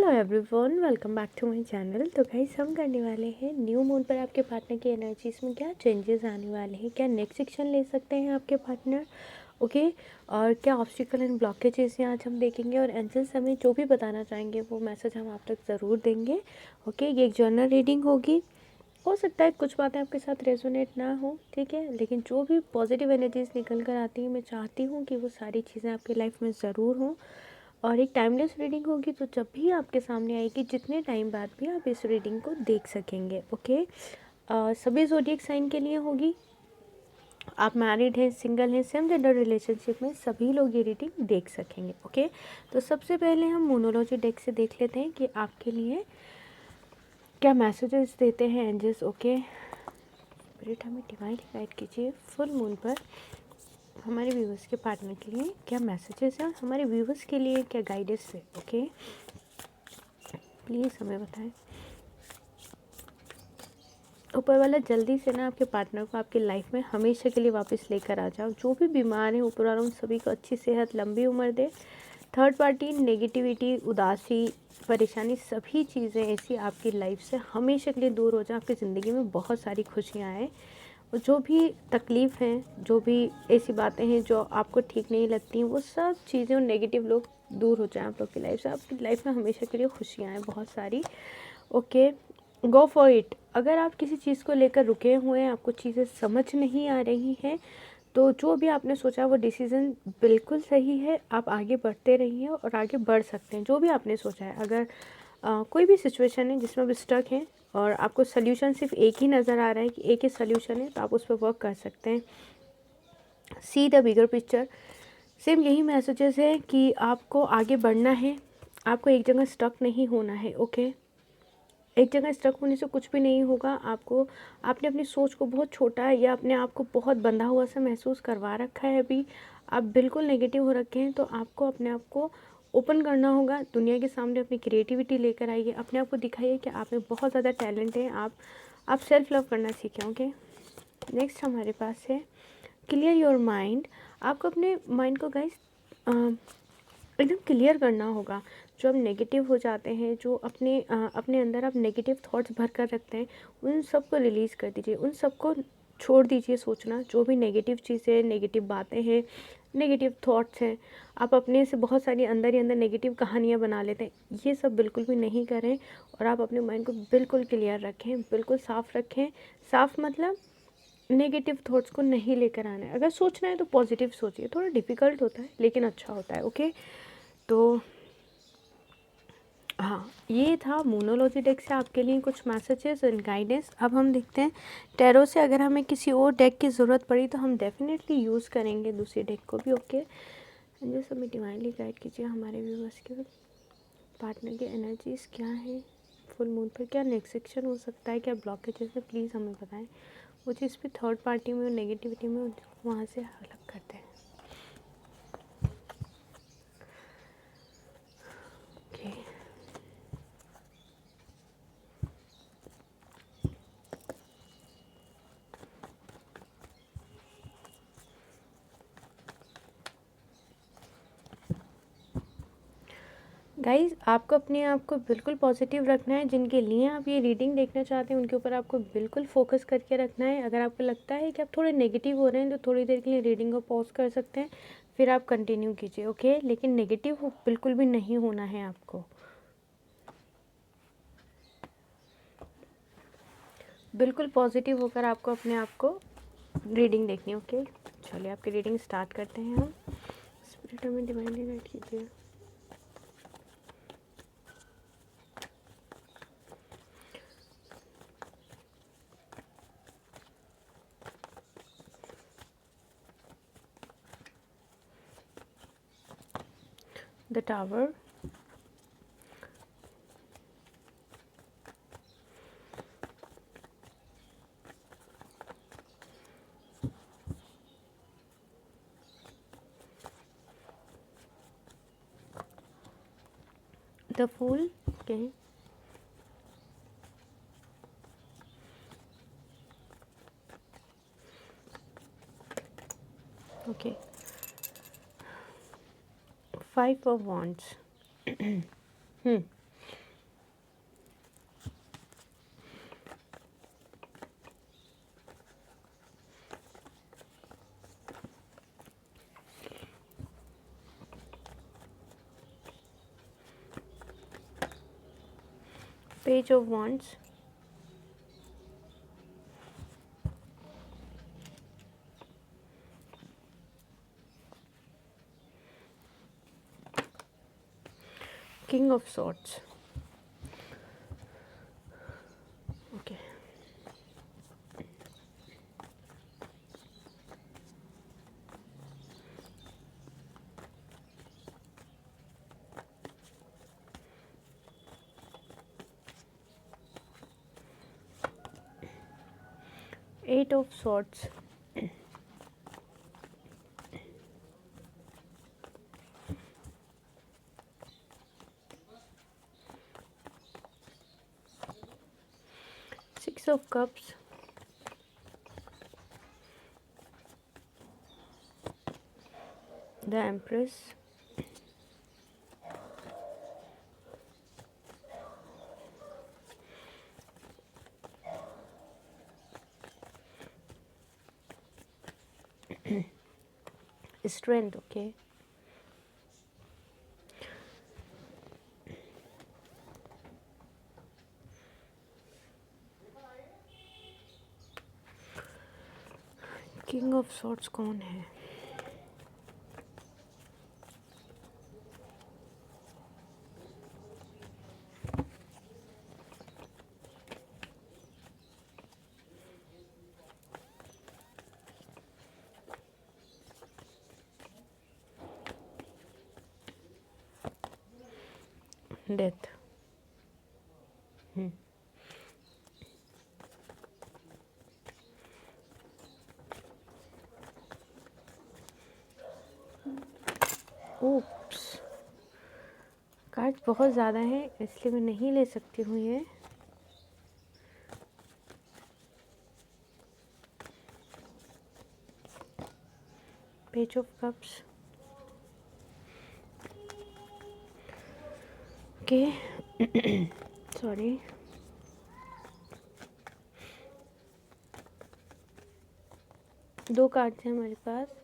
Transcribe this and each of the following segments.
Hello everyone, welcome back to my channel. तो guys हम करने वाले हैं न्यू मून पर आपके पार्टनर की एनर्जीज में क्या चेंजेस आने वाले हैं, क्या नेक्स्ट एक्शन ले सकते हैं आपके पार्टनर, ओके और क्या ऑब्स्टिकल एंड ब्लॉकेजेस हैं आज हम देखेंगे। और एंजल्स हमें जो भी बताना चाहेंगे वो मैसेज हम आप तक ज़रूर देंगे। ओके, ये एक जर्नल रीडिंग होगी। हो सकता है कुछ बातें आपके साथ रेजोनेट ना हो, ठीक है, लेकिन जो भी पॉजिटिव एनर्जीज निकल कर आती हैं मैं चाहती हूँ कि वो सारी चीज़ें आपकी लाइफ में ज़रूर हों। और एक टाइमलेस रीडिंग होगी, तो जब भी आपके सामने आएगी जितने टाइम बाद भी आप इस रीडिंग को देख सकेंगे। ओके, सभी ज़ोडिएक साइन के लिए होगी। आप मैरिड हैं, सिंगल हैं, सेम जेंडर रिलेशनशिप में सभी लोग ये रीडिंग देख सकेंगे। ओके, तो सबसे पहले हम मोनोलॉजी डेक से देख लेते हैं कि आपके लिए क्या मैसेजेस देते हैं एंजल्स। ओके, स्पिरिट हमें डिवाइनली गाइड कीजिए फुल मून पर हमारे व्यूवर्स के पार्टनर के लिए क्या मैसेजेस हैं, हमारे व्यूवर्स के लिए क्या गाइडेंस है। ओके, प्लीज़ हमें बताएं। ऊपर वाला जल्दी से ना आपके पार्टनर को आपकी लाइफ में हमेशा के लिए वापस लेकर आ जाओ। जो भी बीमार हैं ऊपर वाला उन सभी को अच्छी सेहत, लंबी उम्र दे। थर्ड पार्टी, नेगेटिविटी, उदासी, परेशानी, सभी चीज़ें ऐसी आपकी लाइफ से हमेशा के लिए दूर हो जाए। आपकी ज़िंदगी में बहुत सारी खुशियाँ आए और जो भी तकलीफ़ हैं, जो भी ऐसी बातें हैं जो आपको ठीक नहीं लगती, वो सब चीज़ें और नेगेटिव लोग दूर हो जाएं आप लोग की लाइफ से। आपकी लाइफ में हमेशा के लिए खुशियाँ आए बहुत सारी। Okay, go for it. अगर आप किसी चीज़ को लेकर रुके हुए हैं, आपको चीज़ें समझ नहीं आ रही हैं, तो जो भी आपने सोचा वो डिसीज़न बिल्कुल सही है। आप आगे बढ़ते रहिए और आगे बढ़ सकते हैं जो भी आपने सोचा है। अगर कोई भी सिचुएशन है जिसमें आप स्टक हैं और आपको सल्यूशन सिर्फ एक ही नज़र आ रहा है कि एक ही सल्यूशन है, तो आप उस पर वर्क कर सकते हैं। See the bigger picture. Same यही मैसेजेस है कि आपको आगे बढ़ना है, आपको एक जगह स्टक नहीं होना है। ओके, एक जगह स्टक होने से कुछ भी नहीं होगा। आपने अपनी सोच को बहुत छोटा है या अपने आप को बहुत बंधा हुआ सा महसूस करवा रखा है। अभी आप बिल्कुल नेगेटिव हो रखे हैं, तो आपको अपने आप को ओपन करना होगा दुनिया के सामने। अपनी क्रिएटिविटी लेकर आइए, अपने आप को दिखाइए कि आप में बहुत ज़्यादा टैलेंट है। आप सेल्फ लव करना सीखें। ओके, नेक्स्ट हमारे पास है क्लियर योर माइंड। आपको अपने माइंड को गाइस एकदम क्लियर करना होगा। जो आप नेगेटिव हो जाते हैं, जो अपने अंदर आप नेगेटिव थॉट्स भर कर रखते हैं, उन सब को रिलीज़ कर दीजिए, उन सब को छोड़ दीजिए सोचना। जो भी नेगेटिव चीज़ें, नेगेटिव बातें हैं, नेगेटिव थॉट्स हैं, आप अपने से बहुत सारी अंदर ही अंदर नेगेटिव कहानियाँ बना लेते हैं, ये सब बिल्कुल भी नहीं करें। और आप अपने माइंड को बिल्कुल क्लियर रखें, बिल्कुल साफ़ रखें। साफ़ मतलब नेगेटिव थॉट्स को नहीं लेकर आना है। अगर सोचना है तो पॉजिटिव सोचिए। थोड़ा डिफ़िकल्ट होता है लेकिन अच्छा होता है। ओके, तो हाँ, ये था मोनोलॉजी डेक से आपके लिए कुछ मैसेजेस एंड गाइडेंस। अब हम देखते हैं टैरो से। अगर हमें किसी और डेक की ज़रूरत पड़ी तो हम डेफिनेटली यूज़ करेंगे दूसरी डेक को भी। ओके, जैसे हमें डिवाइनली गाइड कीजिए हमारे व्यूवर्स के पार्टनर की एनर्जीज क्या है फुल मून पर, क्या नेक्स्ट सेक्शन हो सकता है, क्या ब्लॉकेजेस है, प्लीज़ हमें बताएं। वो चीज़ भी थर्ड पार्टी में और नेगेटिविटी में वहाँ से अलग करते हैं। ओके, गाइज़ आपको अपने आप को बिल्कुल पॉजिटिव रखना है। जिनके लिए आप ये रीडिंग देखना चाहते हैं उनके ऊपर आपको बिल्कुल फोकस करके रखना है। अगर आपको लगता है कि आप थोड़े नेगेटिव हो रहे हैं तो थोड़ी देर के लिए रीडिंग को पॉज कर सकते हैं, फिर आप कंटिन्यू कीजिए। ओके, लेकिन नेगेटिव बिल्कुल भी नहीं होना है आपको, बिल्कुल पॉजिटिव होकर आपको अपने आप को रीडिंग देखनी है। ओके, चलिए आपकी रीडिंग स्टार्ट करते हैं हम। स्पिरिट हमें डिवाइनली गाइड कीजिए। The tower, the fool. Okay, okay, 5 of wands। Page of wands, king of swords. Okay. Eight of swords, six of cups, the empress, strength. Okay. King of swords कौन है? Death. Oops, card बहुत ज़्यादा है इसलिए मैं नहीं ले सकती हूँ ये. Page of cups. Okay. Sorry. दो कार्ड्स हैं हमारे पास,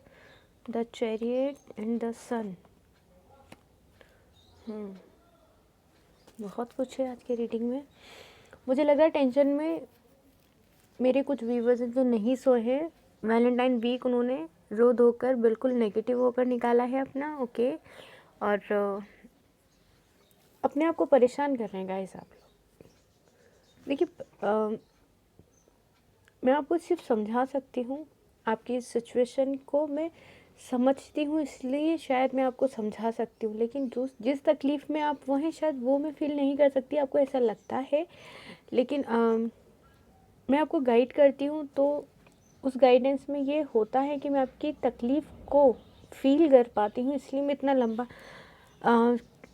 द चैरियट एंड द सन. बहुत कुछ है आज के रीडिंग में. मुझे लग रहा है टेंशन में मेरे कुछ व्यूवर्स हैं जो नहीं सोए हैं. वैलेंटाइन वीक उन्होंने रो धोकर बिल्कुल नेगेटिव होकर निकाला है अपना. ओके. और अपने आप को परेशान कर रहे हैं गाइस आप लोग. देखिए, मैं आपको सिर्फ समझा सकती हूँ. आपकी इस सिचुएशन को मैं समझती हूँ इसलिए शायद मैं आपको समझा सकती हूँ, लेकिन जिस तकलीफ़ में आप वो हैं शायद वो मैं फ़ील नहीं कर सकती. आपको ऐसा लगता है, लेकिन मैं आपको गाइड करती हूँ तो उस गाइडेंस में ये होता है कि मैं आपकी तकलीफ़ को फ़ील कर पाती हूँ. इसलिए मैं इतना लंबा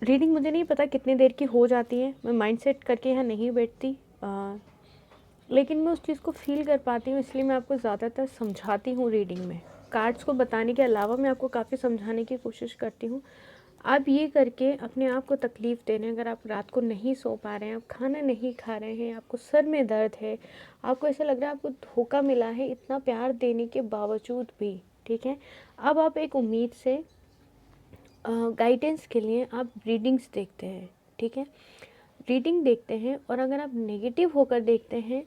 रीडिंग मुझे नहीं पता कितनी देर की हो जाती है. मैं माइंड सेट करके यहाँ नहीं बैठती, लेकिन मैं उस चीज़ को फ़ील कर पाती हूँ. इसलिए मैं आपको ज़्यादातर समझाती हूँ रीडिंग में. कार्ड्स को बताने के अलावा मैं आपको काफ़ी समझाने की कोशिश करती हूँ. आप ये करके अपने आप को तकलीफ़ दे रहे हैं. अगर आप रात को नहीं सो पा रहे हैं, आप खाना नहीं खा रहे हैं, आपको सर में दर्द है, आपको ऐसा लग रहा है आपको धोखा मिला है इतना प्यार देने के बावजूद भी, ठीक है. अब आप एक उम्मीद से गाइडेंस के लिए आप रीडिंग्स देखते हैं, ठीक है. रीडिंग देखते हैं और अगर आप नेगेटिव होकर देखते हैं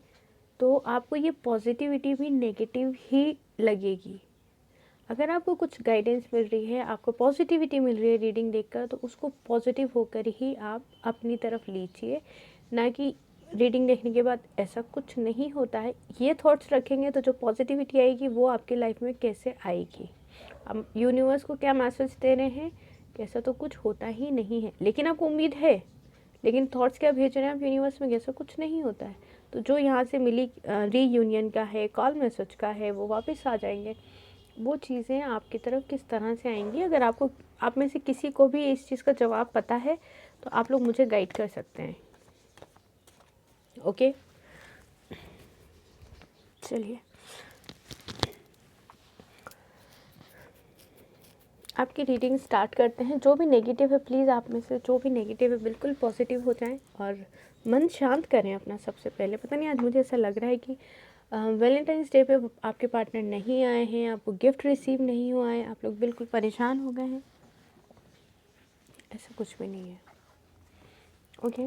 तो आपको ये पॉजिटिविटी भी नेगेटिव ही लगेगी. अगर आपको कुछ गाइडेंस मिल रही है, आपको पॉजिटिविटी मिल रही है रीडिंग देखकर, तो उसको पॉजिटिव होकर ही आप अपनी तरफ लीजिए. ना कि रीडिंग देखने के बाद ऐसा कुछ नहीं होता है. ये थॉट्स रखेंगे तो जो पॉजिटिविटी आएगी वो आपकी लाइफ में कैसे आएगी. हम यूनिवर्स को क्या मैसेज दे रहे हैं कि ऐसा तो कुछ होता ही नहीं है, लेकिन आपको उम्मीद है. लेकिन थॉट्स क्या भेज रहे हैं आप यूनिवर्स में, ऐसा कुछ नहीं होता है. तो जो यहाँ से मिली रीयूनियन का है, कॉल मैसेज का है, वो वापस आ जाएंगे. वो चीज़ें आपकी तरफ किस तरह से आएंगी, अगर आपको आप में से किसी को भी इस चीज़ का जवाब पता है तो आप लोग मुझे गाइड कर सकते हैं. ओके, चलिए आपकी रीडिंग स्टार्ट करते हैं. जो भी नेगेटिव है प्लीज़ आप में से जो भी नेगेटिव है बिल्कुल पॉजिटिव हो जाएं और मन शांत करें अपना. सबसे पहले पता नहीं आज मुझे ऐसा लग रहा है कि वैलेंटाइंस डे पे आपके पार्टनर नहीं आए हैं, आपको गिफ्ट रिसीव नहीं हुआ है, आप लोग बिल्कुल परेशान हो गए हैं. ऐसा कुछ भी नहीं है. ओके,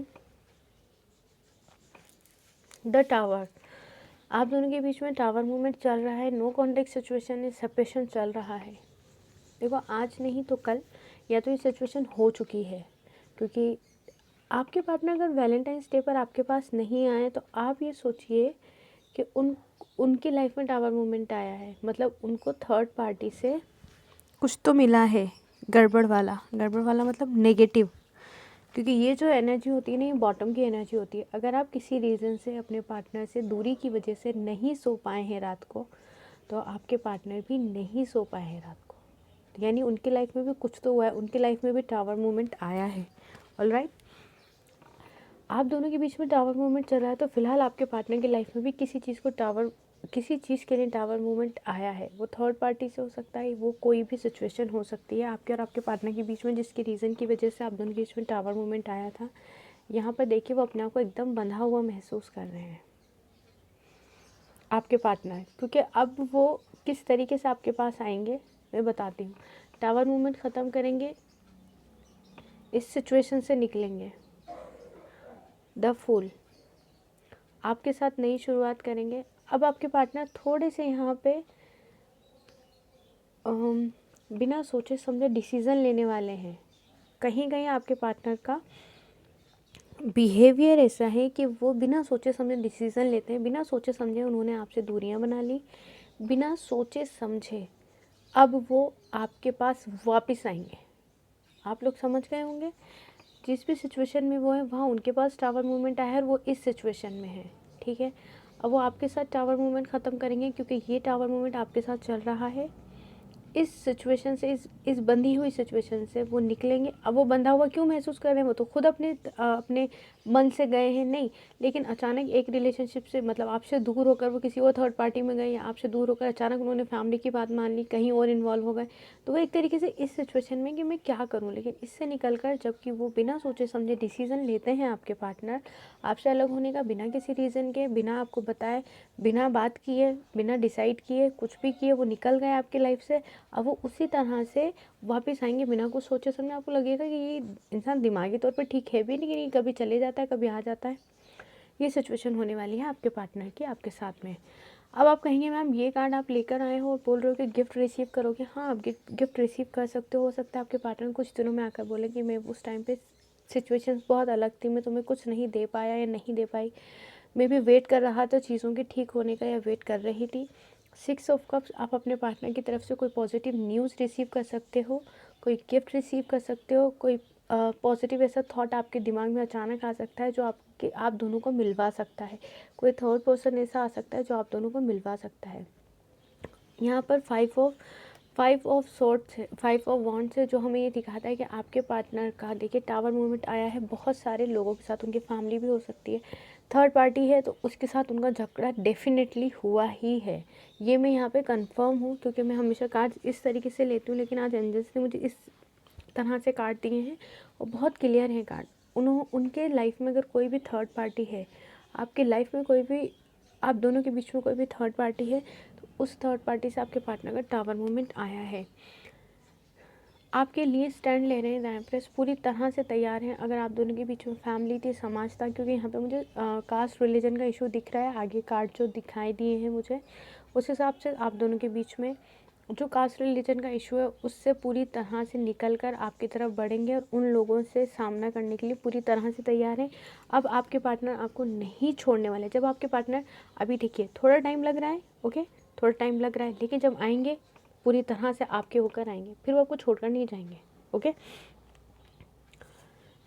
द टावर, आप दोनों के बीच में टावर मूवमेंट चल रहा है, नो कॉन्टेक्ट सिचुएशन है, सेपरेशन चल रहा है। देखो आज नहीं तो कल या तो ये सिचुएशन हो चुकी है, क्योंकि आपके पार्टनर अगर वैलेंटाइंस डे पर आपके पास नहीं आए तो आप ये सोचिए कि उनकी लाइफ में टावर मूवमेंट आया है, मतलब उनको थर्ड पार्टी से कुछ तो मिला है गड़बड़ वाला मतलब नेगेटिव। क्योंकि ये जो एनर्जी होती है ना, ये बॉटम की एनर्जी होती है। अगर आप किसी रीज़न से अपने पार्टनर से दूरी की वजह से नहीं सो पाए हैं रात को, तो आपके पार्टनर भी नहीं सो पाए हैं रात को, यानी उनकी लाइफ में भी कुछ तो हुआ है, उनकी लाइफ में भी टावर मूवमेंट आया है। ऑलराइट, आप दोनों के बीच में टावर मूवमेंट चल रहा है, तो फिलहाल आपके पार्टनर की लाइफ में भी किसी चीज़ के लिए टावर मूवमेंट आया है। वो थर्ड पार्टी से हो सकता है, वो कोई भी सिचुएशन हो सकती है आपके और आपके पार्टनर के बीच में, जिसकी रीज़न की वजह से आप दोनों के बीच में टावर मूवमेंट आया था। यहाँ पर देखिए वो अपने आप को एकदम बंधा हुआ महसूस कर रहे हैं आपके पार्टनर, क्योंकि अब वो किस तरीके से आपके पास आएंगे मैं बताती हूँ। टावर मूवमेंट ख़त्म करेंगे, इस सिचुएशन से निकलेंगे। द फूल, आपके साथ नई शुरुआत करेंगे। अब आपके पार्टनर थोड़े से यहाँ पे बिना सोचे समझे डिसीज़न लेने वाले हैं। कहीं कहीं आपके पार्टनर का बिहेवियर ऐसा है कि वो बिना सोचे समझे डिसीज़न लेते हैं। बिना सोचे समझे उन्होंने आपसे दूरियां बना ली, बिना सोचे समझे अब वो आपके पास वापस आएंगे। आप लोग समझ गए होंगे, जिस भी सिचुएशन में वो है वहाँ उनके पास टावर मूवमेंट आया है और वो इस सिचुएशन में है, ठीक है। अब वो आपके साथ टावर मूवमेंट ख़त्म करेंगे, क्योंकि ये टावर मूवमेंट आपके साथ चल रहा है। इस सिचुएशन से, इस बंधी हुई सिचुएशन से वो निकलेंगे। अब वो बंधा हुआ क्यों महसूस कर रहे हैं, वो तो खुद अपने मन से गए हैं नहीं, लेकिन अचानक एक रिलेशनशिप से, मतलब आपसे दूर होकर वो किसी और थर्ड पार्टी में गए, या आपसे दूर होकर अचानक उन्होंने फैमिली की बात मान ली, कहीं और इन्वॉल्व हो गए, तो वो एक तरीके से इस सिचुएशन में कि मैं क्या करूँ। लेकिन इससे निकल कर जबकि वो बिना सोचे समझे डिसीज़न लेते हैं आपके पार्टनर आपसे अलग होने का, बिना किसी रीज़न के, बिना आपको बताए, बिना बात किए, बिना डिसाइड किए, कुछ भी किए वो निकल गए आपकी लाइफ से। अब वो उसी तरह से वापस आएंगे बिना कुछ सोचे समझे। आपको लगेगा कि ये इंसान दिमागी तौर पर ठीक है भी, लेकिन ये कभी चले जाता है, कभी आ जाता है। ये सिचुएशन होने वाली है आपके पार्टनर की आपके साथ में। अब आप कहेंगे मैम ये कार्ड आप लेकर आए हो और बोल रहे हो कि गिफ्ट रिसीव करोगे। हाँ, आप गिफ्ट रिसीव कर सकते हो सकता है आपके पार्टनर कुछ दिनों में आकर बोले कि मैं उस टाइम पे सिचुएशंस बहुत अलग थी, मैं तुम्हें कुछ नहीं दे पाया या नहीं दे पाई, मैं भी वेट कर रहा था चीज़ों के ठीक होने का या वेट कर रही थी। 6 ऑफ कप्स, आप अपने पार्टनर की तरफ से कोई पॉजिटिव न्यूज़ रिसीव कर सकते हो, कोई गिफ्ट रिसीव कर सकते हो, कोई पॉजिटिव ऐसा थॉट आपके दिमाग में अचानक आ सकता है जो आप दोनों को मिलवा सकता है। कोई थर्ड पर्सन ऐसा आ सकता है जो आप दोनों को मिलवा सकता है। यहाँ पर फाइव ऑफ सॉर्ड्स है, 5 ऑफ वॉन्ड्स है, जो हमें ये दिखाता है कि आपके पार्टनर का देखिए टावर मूवमेंट आया है बहुत सारे लोगों के साथ, उनकी फैमिली भी हो सकती है, थर्ड पार्टी है तो उसके साथ उनका झगड़ा डेफिनेटली हुआ ही है। ये मैं यहाँ पे कंफर्म हूँ, क्योंकि मैं हमेशा कार्ड इस तरीके से लेती हूँ, लेकिन आज एंजल्स ने मुझे इस तरह से कार्ड दिए हैं और बहुत क्लियर हैं कार्ड। उनके लाइफ में अगर कोई भी थर्ड पार्टी है, आपकी लाइफ में कोई भी, आप दोनों के बीच में कोई भी थर्ड पार्टी है, तो उस थर्ड पार्टी से आपके पार्टनर का टावर मूवमेंट आया है। आपके लिए स्टैंड ले रहे हैं, द एम्प्रेस पूरी तरह से तैयार हैं। अगर आप दोनों के बीच में फैमिली थी, समाज था, क्योंकि यहाँ पे मुझे कास्ट रिलीजन का इशू दिख रहा है, आगे कार्ड जो दिखाई दिए हैं मुझे उस हिसाब से आप दोनों के बीच में जो कास्ट रिलीजन का इशू है उससे पूरी तरह से निकल कर आपकी तरफ बढ़ेंगे और उन लोगों से सामना करने के लिए पूरी तरह से तैयार हैं। अब आपके पार्टनर आपको नहीं छोड़ने वाले। जब आपके पार्टनर, अभी देखिए थोड़ा टाइम लग रहा है, ओके, थोड़ा टाइम लग रहा है, लेकिन जब आएंगे पूरी तरह से आपके होकर आएंगे, फिर वो आपको छोड़कर नहीं जाएंगे, ओके।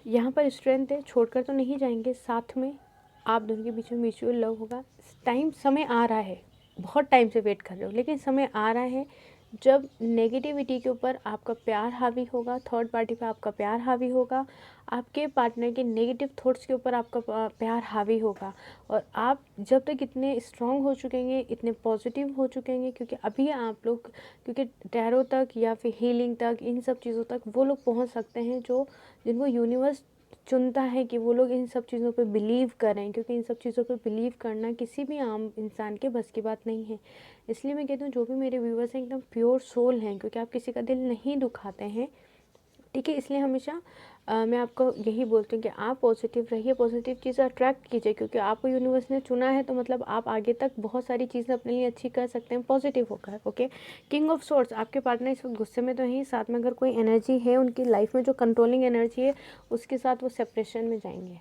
यहाँ पर स्ट्रेंथ है, छोड़कर तो नहीं जाएंगे, साथ में आप दोनों के बीच में म्यूचुअल लव होगा। समय आ रहा है, बहुत टाइम से वेट कर रहे हो, लेकिन समय आ रहा है जब नेगेटिविटी के ऊपर आपका प्यार हावी होगा, थर्ड पार्टी पे आपका प्यार हावी होगा, आपके पार्टनर के नेगेटिव थॉट्स के ऊपर आपका प्यार हावी होगा। और आप जब तक इतने स्ट्रांग हो चुकेंगे, इतने पॉजिटिव हो चुकेंगे, क्योंकि अभी आप लोग, क्योंकि टैरो तक या फिर हीलिंग तक, इन सब चीज़ों तक वो लोग पहुंच सकते हैं जो जिनको यूनिवर्स चुनता है कि वो लोग इन सब चीज़ों पे बिलीव करें, क्योंकि इन सब चीज़ों पे बिलीव करना किसी भी आम इंसान के बस की बात नहीं है। इसलिए मैं कहती हूँ जो भी मेरे व्यूवर्स हैं एकदम प्योर सोल हैं, क्योंकि आप किसी का दिल नहीं दुखाते हैं, ठीक है। इसलिए हमेशा मैं आपको यही बोलती हूँ कि आप पॉजिटिव रहिए, पॉजिटिव चीज़ें अट्रैक्ट कीजिए, क्योंकि आपको यूनिवर्स ने चुना है तो मतलब आप आगे तक बहुत सारी चीज़ें अपने लिए अच्छी कर सकते हैं पॉजिटिव होकर। ओके, किंग ऑफ सोर्ड्स, आपके पार्टनर इस वक्त गुस्से में तो ही, साथ में अगर कोई एनर्जी है उनकी लाइफ में जो कंट्रोलिंग एनर्जी है उसके साथ वो सेपरेशन में जाएंगे,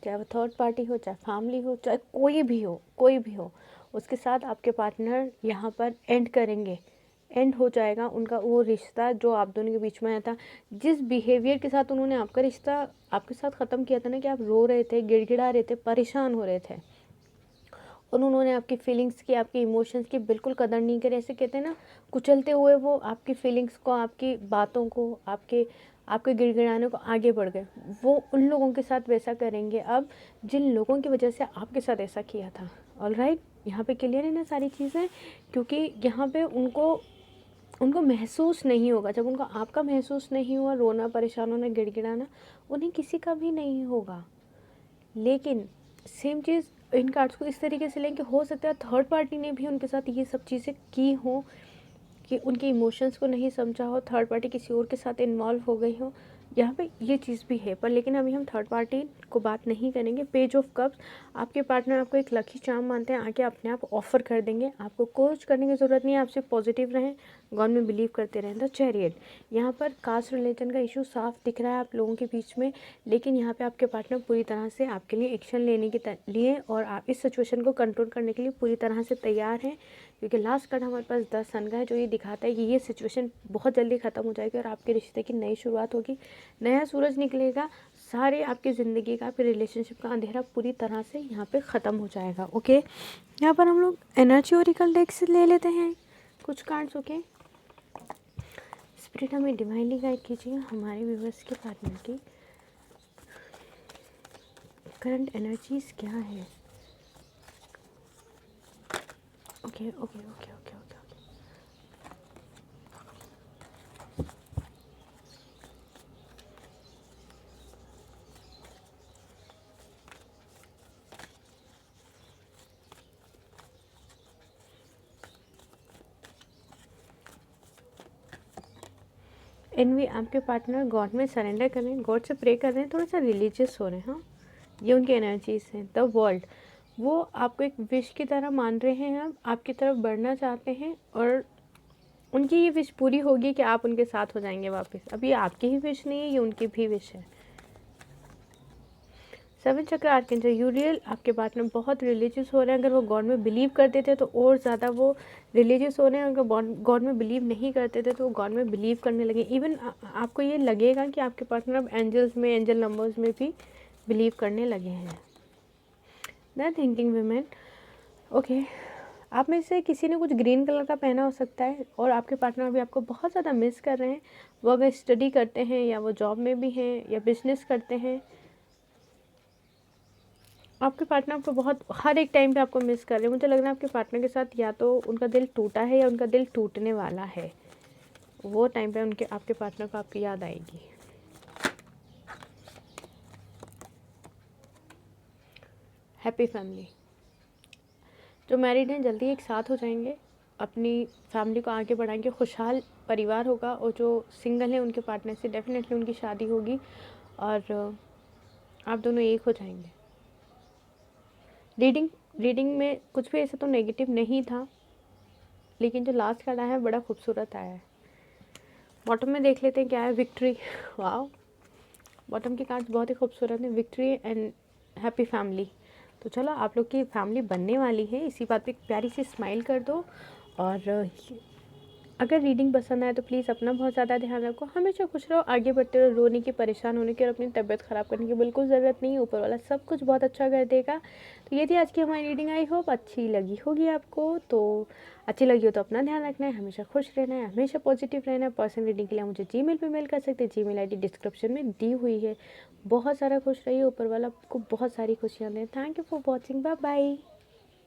चाहे वो थर्ड पार्टी हो, चाहे फैमिली हो, चाहे कोई भी हो, कोई भी हो, उसके साथ आपके पार्टनर यहाँ पर एंड करेंगे, एंड हो जाएगा उनका वो रिश्ता जो आप दोनों के बीच में आया था। जिस बिहेवियर के साथ उन्होंने आपका रिश्ता आपके साथ ख़त्म किया था ना, कि आप रो रहे थे, गिड़गिड़ा रहे थे, परेशान हो रहे थे, और उन्होंने आपकी फीलिंग्स की, आपके इमोशंस की बिल्कुल कदर नहीं करी। ऐसे कहते हैं ना, कुचलते हुए वो आपकी फीलिंग्स को, आपकी बातों को, आपके आपके गिड़गिड़ाने को आगे बढ़ गए। वो उन लोगों के साथ वैसा करेंगे अब जिन लोगों की वजह से आपके साथ ऐसा किया था। ऑलराइट, यहाँ पे क्लियर है ना सारी चीज़ें, क्योंकि यहाँ पे उनको उनको महसूस नहीं होगा। जब उनको आपका महसूस नहीं हुआ, रोना, परेशान होना, गिड़गिड़ाना, उन्हें किसी का भी नहीं होगा। लेकिन सेम चीज़ इन कार्ड्स को इस तरीके से लें कि हो सकता है थर्ड पार्टी ने भी उनके साथ ये सब चीज़ें की हो, कि उनके इमोशंस को नहीं समझा हो, थर्ड पार्टी किसी और के साथ इन्वॉल्व हो गई हो। यहाँ पे ये चीज़ भी है, पर लेकिन अभी हम थर्ड पार्टी को बात नहीं करेंगे। पेज ऑफ कप्स, आपके पार्टनर आपको एक लकी चार्म मानते हैं, आके अपने आप ऑफर कर देंगे, आपको कुछ करने की ज़रूरत नहीं है, आप सिर्फ पॉजिटिव रहें, गॉड में बिलीव करते रहें। द चैरियट, यहाँ पर कास्ट रिलीजन का इशू साफ दिख रहा है आप लोगों के बीच में, लेकिन यहाँ पे आपके पार्टनर पूरी तरह से आपके लिए एक्शन लेने के लिए और आप इस सिचुएशन को कंट्रोल करने के लिए पूरी तरह से तैयार हैं, क्योंकि लास्ट कार्ड हमारे पास 10 सन का है, जो ये दिखाता है कि ये सिचुएशन बहुत जल्दी ख़त्म हो जाएगी और आपके रिश्ते की नई शुरुआत होगी, नया सूरज निकलेगा, सारे आपकी ज़िंदगी का, आपके रिलेशनशिप का अंधेरा पूरी तरह से यहाँ पे ख़त्म हो जाएगा। ओके, यहाँ पर हम लोग एनर्जी ओरेकल डेक से ले लेते हैं कुछ कार्ड्स। ओके, स्पिरिट हमें डिवाइनली गाइड कीजिए हमारे व्यूअर्स के पार्टनर की करंट एनर्जीज क्या है। Okay okay okay okay okay, एनवी, आपके पार्टनर गॉड में सरेंडर कर रहे हैं, गॉड से प्रे कर रहे हैं, थोड़ा सा रिलीजियस हो रहे हैं। हाँ, ये उनकी एनर्जीज हैं। द वर्ल्ड, वो आपको एक विश की तरह मान रहे हैं, अब आपकी तरफ बढ़ना चाहते हैं, और उनकी ये विश पूरी होगी कि आप उनके साथ हो जाएंगे वापस। अब ये आपकी ही विश नहीं है, ये उनकी भी विश है। 7 चक्र आर्केंजल यूरियल, आपके पार्टनर बहुत रिलीजियस हो रहे हैं। अगर वो गॉड में बिलीव करते थे तो और ज़्यादा वो रिलीजियस हो रहे हैं, अगर गॉड में बिलीव नहीं करते थे तो वो गॉड में बिलीव करने लगे। इवन आपको ये लगेगा कि आपके पार्टनर अब एंजल्स में, एंजल नंबर्स में भी बिलीव करने लगे हैं। द थिंकिंग वुमेन, ओके, आप में से किसी ने कुछ ग्रीन कलर का पहना हो सकता है और आपके पार्टनर भी आपको बहुत ज़्यादा मिस कर रहे हैं। वो अगर स्टडी करते हैं या वो जॉब में भी हैं या बिजनेस करते हैं, आपके पार्टनर आपको बहुत हर एक टाइम पे आपको मिस कर रहे हैं। मुझे लग रहा है आपके पार्टनर के साथ या तो उनका दिल टूटा है या उनका दिल टूटने वाला है। वो टाइम पे उनके आपके पार्टनर को आपकी याद आएगी। हैप्पी फैमिली, जो मैरिड हैं जल्दी एक साथ हो जाएंगे, अपनी फैमिली को आगे बढ़ाएंगे, खुशहाल परिवार होगा। और जो सिंगल हैं उनके पार्टनर से डेफिनेटली उनकी शादी होगी और आप दोनों एक हो जाएंगे। रीडिंग में कुछ भी ऐसा तो नेगेटिव नहीं था, लेकिन जो लास्ट कार्ड आया है बड़ा खूबसूरत आया है। बॉटम में देख लेते हैं क्या है। विक्ट्री, वाओ, बॉटम के कार्ड्स बहुत ही खूबसूरत हैं, विक्ट्री एंड हैप्पी फैमिली। तो चलो, आप लोग की फैमिली बनने वाली है, इसी बात पे प्यारी सी स्माइल कर दो। और अगर रीडिंग पसंद आए तो प्लीज़ अपना बहुत ज़्यादा ध्यान रखो, हमेशा खुश रहो, आगे बढ़ते रहो। रोने की, परेशान होने की और अपनी तबीयत ख़राब करने की बिल्कुल ज़रूरत नहीं है, ऊपर वाला सब कुछ बहुत अच्छा कर देगा। तो ये थी आज की हमारी रीडिंग, आई होप अच्छी लगी होगी आपको। तो अच्छी लगी हो तो अपना ध्यान रखना है, हमेशा खुश रहना है, हमेशा पॉजिटिव रहना है। पर्सनल रीडिंग के लिए मुझे जीमेल पे मेल कर सकते हैं, जीमेल आईडी डिस्क्रिप्शन में दी हुई है। बहुत सारा खुश रहिए, ऊपर वाला आपको बहुत सारी खुशियाँ दें। Thank you for watching, bye bye.